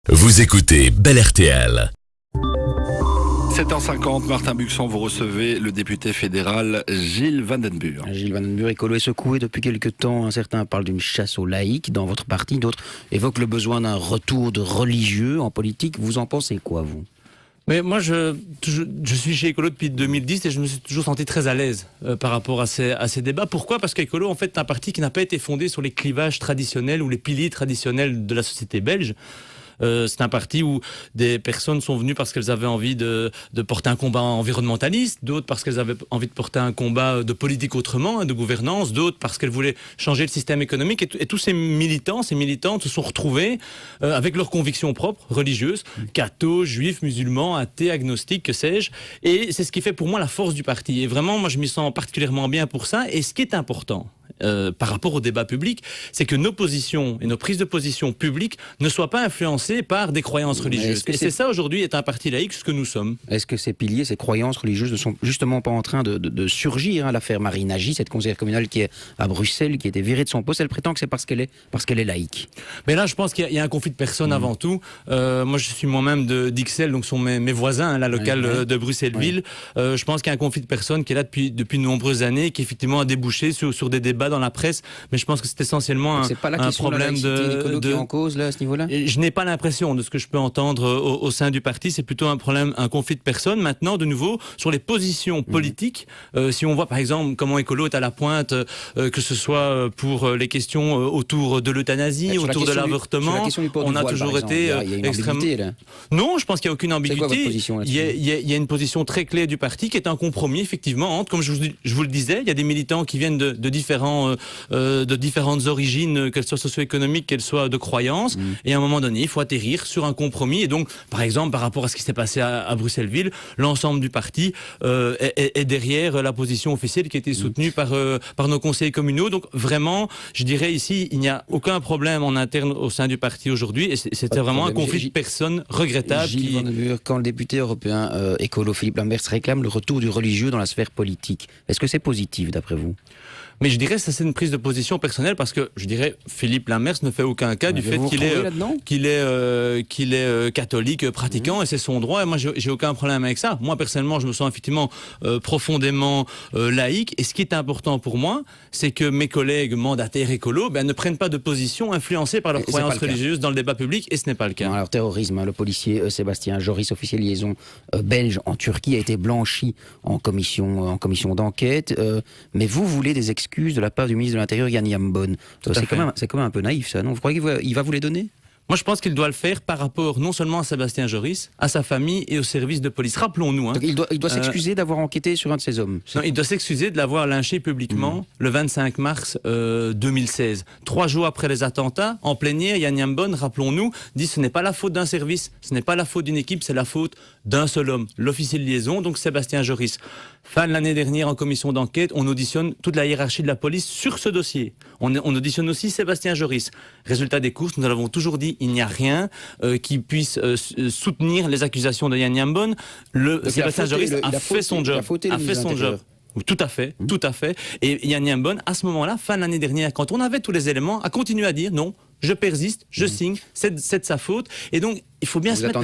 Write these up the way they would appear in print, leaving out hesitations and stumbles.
Vous écoutez Bel RTL. 7h50, Martin Buxon, vous recevez le député fédéral Gilles Van den Burg. Gilles Van den Burg, écolo est secoué depuis quelques temps. Certains parlent d'une chasse aux laïcs dans votre parti, d'autres évoquent le besoin d'un retour de religieux en politique. Vous en pensez quoi, vous ? Mais moi, je suis chez Écolo depuis 2010 et je me suis toujours senti très à l'aise par rapport à ces débats. Pourquoi ? Parce qu'Écolo, en fait, est un parti qui n'a pas été fondé sur les clivages traditionnels ou les piliers traditionnels de la société belge. C'est un parti où des personnes sont venues parce qu'elles avaient envie de porter un combat environnementaliste, d'autres parce qu'elles avaient envie de porter un combat de politique autrement, de gouvernance, d'autres parce qu'elles voulaient changer le système économique. Et tous ces militants, ces militantes se sont retrouvés avec leurs convictions propres, religieuses, cathos, juifs, musulmans, athées, agnostiques, que sais-je. Et c'est ce qui fait pour moi la force du parti. Et vraiment, moi, je m'y sens particulièrement bien pour ça. Et ce qui est important, par rapport au débat public, c'est que nos positions et nos prises de position publiques ne soient pas influencées par des croyances religieuses. Et c'est ça aujourd'hui, est un parti laïque, ce que nous sommes. Est-ce que ces piliers, ces croyances religieuses ne sont justement pas en train de surgir, L'affaire Marie Nagy, cette conseillère communale qui est à Bruxelles, qui a été virée de son poste, elle prétend que c'est parce qu'elle est laïque. Mais là, je pense qu'il y a un conflit de personnes avant tout. Moi, je suis moi-même d'Ixelles, donc ce sont mes voisins, la locale de Bruxelles-Ville. Je pense qu'il y a un conflit de personnes qui est là depuis de nombreuses années, qui effectivement a débouché sur des débats dans la presse, mais je pense que c'est essentiellement un problème qui est en cause là, à ce niveau-là. Je n'ai pas l'impression de ce que je peux entendre au sein du parti, c'est plutôt un conflit de personnes. Maintenant, de nouveau, sur les positions politiques, si on voit par exemple comment Écolo est à la pointe, que ce soit pour les questions autour de l'euthanasie, autour de l'avortement, on a toujours été extrêmement... Non, je pense qu'il n'y a aucune ambiguïté. Il y a une position très claire du parti qui est un compromis, effectivement, entre, comme je vous le disais, il y a des militants qui viennent de différentes origines, qu'elles soient socio-économiques, qu'elles soient de croyances, et à un moment donné, il faut atterrir sur un compromis. Et donc, par exemple, par rapport à ce qui s'est passé à Bruxelles-Ville, l'ensemble du parti est derrière la position officielle qui a été soutenue par nos conseillers communaux. Donc, vraiment, je dirais ici, il n'y a aucun problème en interne au sein du parti aujourd'hui, et c'était vraiment un conflit de personnes regrettable. Gilles Van den Burg, quand le député européen écolo Philippe Lamberts réclame le retour du religieux dans la sphère politique, est-ce que c'est positif d'après vous ? Mais je dirais que ça c'est une prise de position personnelle parce que je dirais Philippe Lamberts ne fait aucun cas du fait qu'il est catholique pratiquant et c'est son droit et moi j'ai aucun problème avec ça. Moi personnellement je me sens effectivement profondément laïque et ce qui est important pour moi c'est que mes collègues mandataires écolos ne prennent pas de position influencée par leurs croyances religieuses dans le débat public et ce n'est pas le cas. Non, alors terrorisme, le policier Sébastien Joris, officier de liaison belge en Turquie, a été blanchi en commission d'enquête, mais vous voulez des excuses de la part du ministre de l'Intérieur Yann Yambon. C'est quand même un peu naïf ça, non ? Vous croyez qu'il va vous les donner ? Moi, je pense qu'il doit le faire par rapport non seulement à Sébastien Joris, à sa famille et au service de police. Rappelons-nous. Donc, il doit s'excuser d'avoir enquêté sur un de ces hommes. Non, il doit s'excuser de l'avoir lynché publiquement le 25 mars 2016. 3 jours après les attentats, en plénière, Yann Yambon, rappelons-nous, dit ce n'est pas la faute d'un service, ce n'est pas la faute d'une équipe, c'est la faute d'un seul homme, l'officier de liaison, donc Sébastien Joris. Fin de l'année dernière, en commission d'enquête, on auditionne toute la hiérarchie de la police sur ce dossier. On auditionne aussi Sébastien Joris. Résultat des courses, nous l'avons toujours dit, il n'y a rien qui puisse soutenir les accusations de Yann Yambon. Sébastien Joris a fait son job. Tout à fait. Et Yann Yambon, à ce moment-là, fin de l'année dernière, quand on avait tous les éléments, a continué à dire non, je persiste, je signe, c'est de sa faute. Et donc, il faut bien se mettre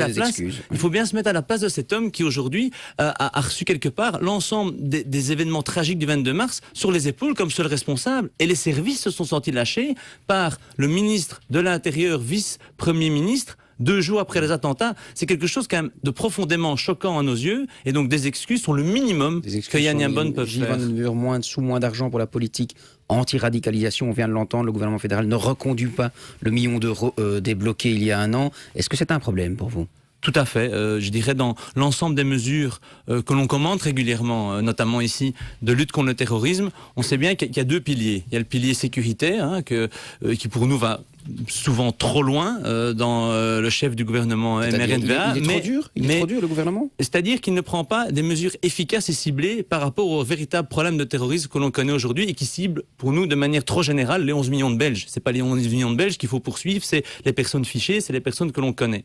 à la place de cet homme qui aujourd'hui a reçu quelque part l'ensemble des événements tragiques du 22 mars sur les épaules comme seul responsable. Et les services se sont sentis lâchés par le ministre de l'Intérieur, vice-premier ministre, 2 jours après les attentats. C'est quelque chose quand même de profondément choquant à nos yeux et donc des excuses sont le minimum que Yann Yambon peut faire. Gilles Van den Burg, moins de sous, moins d'argent pour la politique anti-radicalisation, on vient de l'entendre, le gouvernement fédéral ne reconduit pas le million d'euros débloqué il y a un an. Est-ce que c'est un problème pour vous ? Tout à fait. Je dirais dans l'ensemble des mesures que l'on commente régulièrement, notamment ici, de lutte contre le terrorisme, on sait bien qu'il y a 2 piliers. Il y a le pilier sécuritaire, qui pour nous va souvent trop loin dans le chef du gouvernement MRNVA. Il est trop dur, le gouvernement ? C'est-à-dire qu'il ne prend pas des mesures efficaces et ciblées par rapport aux véritables problèmes de terrorisme que l'on connaît aujourd'hui et qui ciblent pour nous de manière trop générale les 11 millions de Belges. C'est pas les 11 millions de Belges qu'il faut poursuivre, c'est les personnes fichées, c'est les personnes que l'on connaît.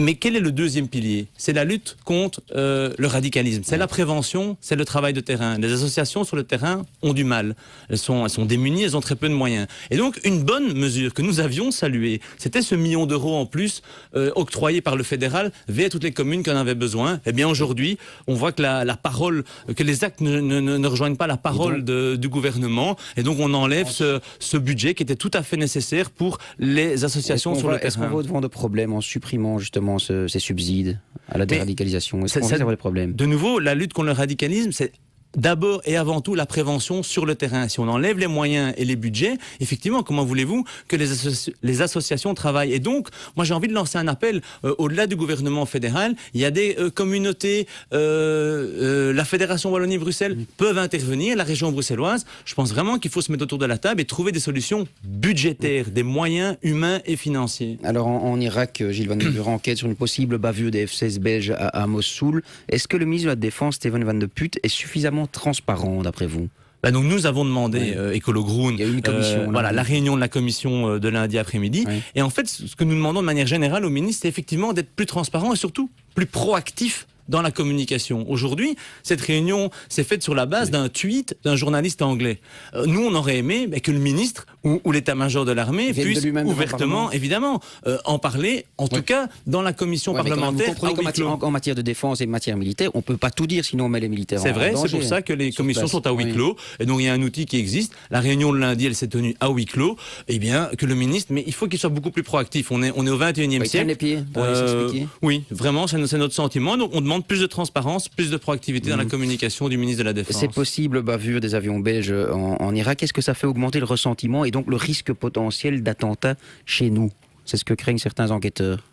Mais quel est le deuxième pilier? C'est la lutte contre le radicalisme. C'est la prévention, c'est le travail de terrain. Les associations sur le terrain ont du mal. Elles sont démunies, elles ont très peu de moyens. Et donc, une bonne mesure que nous avions saluée, c'était ce 1 million d'euros en plus octroyé par le fédéral vers toutes les communes qui en avaient besoin. Eh bien, aujourd'hui, on voit que la parole, que les actes ne rejoignent pas la parole du gouvernement. Et donc, on enlève ce budget qui était tout à fait nécessaire pour les associations sur le terrain. Est-ce qu'on va au-devant de problèmes en supprimant justement ces subsides à la déradicalisation? Est-ce qu'on va avoir des problèmes? De nouveau, la lutte contre le radicalisme, c'est d'abord et avant tout la prévention sur le terrain. Si on enlève les moyens et les budgets, effectivement, comment voulez-vous que les associations travaillent? Et donc, moi j'ai envie de lancer un appel au-delà du gouvernement fédéral. Il y a des communautés, la Fédération Wallonie-Bruxelles peuvent intervenir, la région bruxelloise. Je pense vraiment qu'il faut se mettre autour de la table et trouver des solutions budgétaires, des moyens humains et financiers. Alors en Irak, Gilles Van den Burg enquête sur une possible bavure des F-16 belges à Mossoul. Est-ce que le ministre de la Défense, Steven Van de Putte, est suffisamment transparent d'après vous? Donc nous avons demandé Écolo Groen, la réunion de la commission de lundi après-midi. Oui. Et en fait, ce que nous demandons de manière générale au ministre, c'est effectivement d'être plus transparent et surtout plus proactif dans la communication. Aujourd'hui, cette réunion s'est faite sur la base d'un tweet d'un journaliste anglais. Nous, on aurait aimé que le ministre ou l'état-major de l'armée puisse ouvertement, évidemment, en parler, en tout cas dans la commission parlementaire. Vous comprenez qu'en matière de défense et matière militaire, on ne peut pas tout dire, sinon on met les militaires en danger. C'est vrai, c'est pour ça que les commissions sont à huis clos. Et donc il y a un outil qui existe. La réunion de lundi, elle s'est tenue à huis clos. Eh bien, que le ministre, mais il faut qu'il soit beaucoup plus proactif. On est au 21e siècle. Les pieds pour les expliquer. Oui, vraiment, c'est notre sentiment. Donc on demande plus de transparence, plus de proactivité dans la communication du ministre de la Défense. C'est possible, bavure des avions belges en Irak. Est-ce que ça fait augmenter le ressentiment et donc le risque potentiel d'attentat chez nous? C'est ce que craignent certains enquêteurs.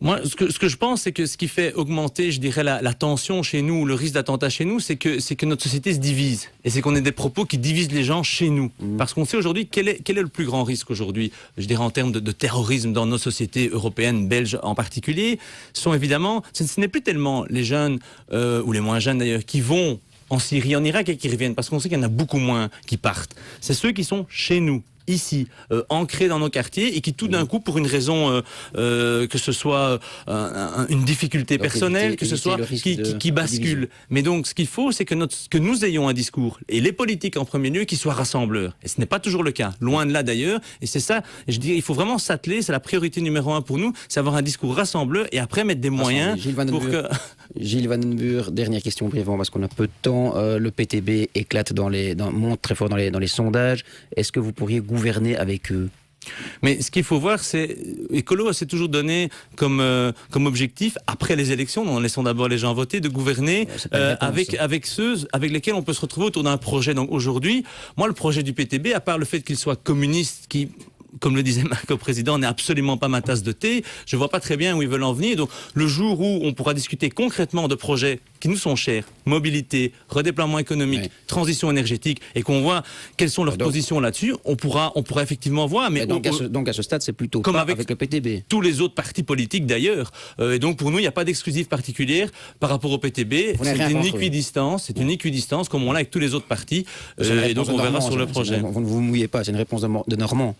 Moi, ce que je pense, c'est que ce qui fait augmenter, je dirais, la tension chez nous, le risque d'attentat chez nous, c'est que notre société se divise. Et c'est qu'on ait des propos qui divisent les gens chez nous. Parce qu'on sait aujourd'hui quel est le plus grand risque aujourd'hui, je dirais, en termes de terrorisme dans nos sociétés européennes, belges en particulier, sont évidemment, ce n'est plus tellement les jeunes, ou les moins jeunes d'ailleurs, qui vont en Syrie, en Irak et qui reviennent, parce qu'on sait qu'il y en a beaucoup moins qui partent. C'est ceux qui sont chez nous, ici, ancrés dans nos quartiers et qui tout d'un coup, pour une raison, que ce soit une difficulté personnelle, que ce soit qui bascule. Mais donc, ce qu'il faut, c'est que nous ayons un discours, et les politiques en premier lieu, qui soient rassembleurs. Et ce n'est pas toujours le cas, loin de là d'ailleurs. Et c'est ça, je dirais, il faut vraiment s'atteler, c'est la priorité numéro 1 pour nous, c'est avoir un discours rassembleur et après mettre des moyens pour que... Gilles Van den Burg, dernière question brièvement parce qu'on a peu de temps. Le PTB éclate monte très fort dans les sondages. Est-ce que vous pourriez gouverner avec eux? Mais ce qu'il faut voir, c'est Écolo s'est toujours donné comme objectif, après les élections, dont laissons d'abord les gens voter, de gouverner avec ceux avec lesquels on peut se retrouver autour d'un projet. Donc aujourd'hui, moi, le projet du PTB, à part le fait qu'il soit communiste, qui... comme le disait Marc, le président, n'est absolument pas ma tasse de thé. Je ne vois pas très bien où ils veulent en venir. Donc, le jour où on pourra discuter concrètement de projets qui nous sont chers, mobilité, redéploiement économique, transition énergétique, et qu'on voit quelles sont leurs positions là-dessus, on pourra effectivement voir. Mais donc à ce stade, c'est plutôt comme pas avec le PTB. Tous les autres partis politiques d'ailleurs. Et donc, pour nous, il n'y a pas d'exclusive particulière par rapport au PTB. C'est une équidistance, comme on l'a avec tous les autres partis. Et donc, on verra sur le projet. Vous ne vous mouillez pas, c'est une réponse de Normand.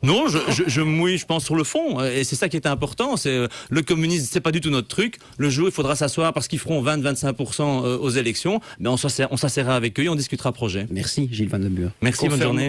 Non, je mouille, je pense, sur le fond. Et c'est ça qui est important. C'est le communisme, c'est pas du tout notre truc. Le jour, il faudra s'asseoir parce qu'ils feront 20-25% aux élections. Mais on s'assera avec eux et on discutera projet. Merci, Gilles Van den Burg. Merci, bonne journée.